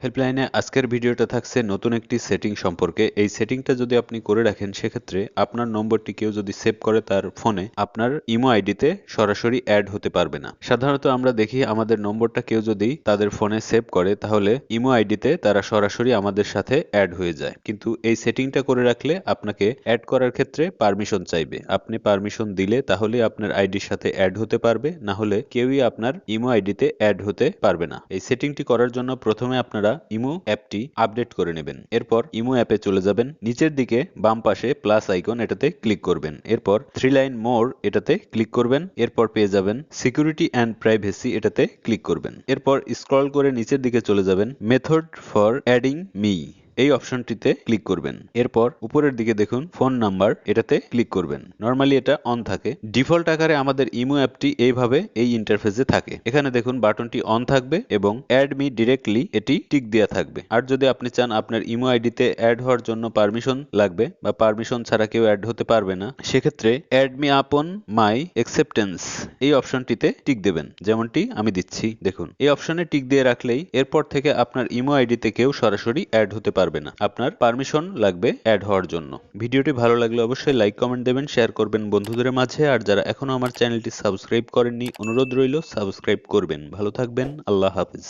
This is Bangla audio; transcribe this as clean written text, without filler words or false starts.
হেল্পলাইনে আজকের ভিডিওটা থাকছে নতুন একটি সেটিং সম্পর্কে। এই সেটিংটা যদি আপনি করে রাখেন সেক্ষেত্রে আপনার নম্বরটি কেউ যদি সেভ করে তার ফোনে আপনার ইমো আইডিতে সরাসরি অ্যাড হতে পারবে না। সাধারণত আমরা দেখি আমাদের নম্বরটা কেউ যদি তাদের ফোনে সেভ করে তাহলে ইমো আইডিতে তারা সরাসরি আমাদের সাথে অ্যাড হয়ে যায়, কিন্তু এই সেটিংটা করে রাখলে আপনাকে অ্যাড করার ক্ষেত্রে পারমিশন চাইবে। আপনি পারমিশন দিলে তাহলে আপনার আইডির সাথে অ্যাড হতে পারবে, না হলে কেউই আপনার ইমো আইডিতে অ্যাড হতে পারবে না। এই সেটিংটি করার জন্য প্রথমে আপনারা ইমো অ্যাপটি আপডেট করে নেবেন। এরপর ইমো অ্যাপে চলে যাবেন, নিচের দিকে বাম পাশে প্লাস আইকন এটাতে ক্লিক করবেন। এরপর 3 লাইন মোর এটাতে ক্লিক করবেন। এরপর পেয়ে যাবেন সিকিউরিটি অ্যান্ড প্রাইভেসি এটাতে ক্লিক করবেন। এরপর স্ক্রল করে নিচের দিকে চলে যাবেন, মেথড ফর অ্যাডিং মি এই অপশনটিতে ক্লিক করবেন। এরপর উপরের দিকে দেখুন ফোন নাম্বার এটাতে ক্লিক করবেন। নরমালি এটা অন থাকে। ডিফল্ট আকারে আমাদের ইমো অ্যাপটি এইভাবে এই ইন্টারফেসে থাকে। এখানে দেখুন বাটনটি অন থাকবে এবং অ্যাড মি ডিরেক্টলি এটি টিক দেওয়া থাকবে। আর যদি আপনি চান আপনার ইমো আইডিতে অ্যাড হওয়ার জন্য পারমিশন লাগবে বা পারমিশন ছাড়া কেউ অ্যাড হতে পারবে না, সেক্ষেত্রে অ্যাড মি আপন মাই অ্যাকসেপ্টেন্স এই অপশনটিতে টিক দেবেন, যেমনটি আমি দিচ্ছি। দেখুন এই অপশনে টিক দিয়ে রাখলেই এরপর থেকে আপনার ইমো আইডিতে কেউ সরাসরি অ্যাড হতে পারবে না, আপনার পারমিশন লাগবে অ্যাড হওয়ার জন্য। ভিডিওটি ভালো লাগলে অবশ্যই লাইক কমেন্ট দেবেন, শেয়ার করবেন বন্ধুদের মাঝে। আর যারা এখনো আমার চ্যানেলটি সাবস্ক্রাইব করেননি অনুরোধ রইল সাবস্ক্রাইব করবেন। ভালো থাকবেন, আল্লাহ হাফিজ।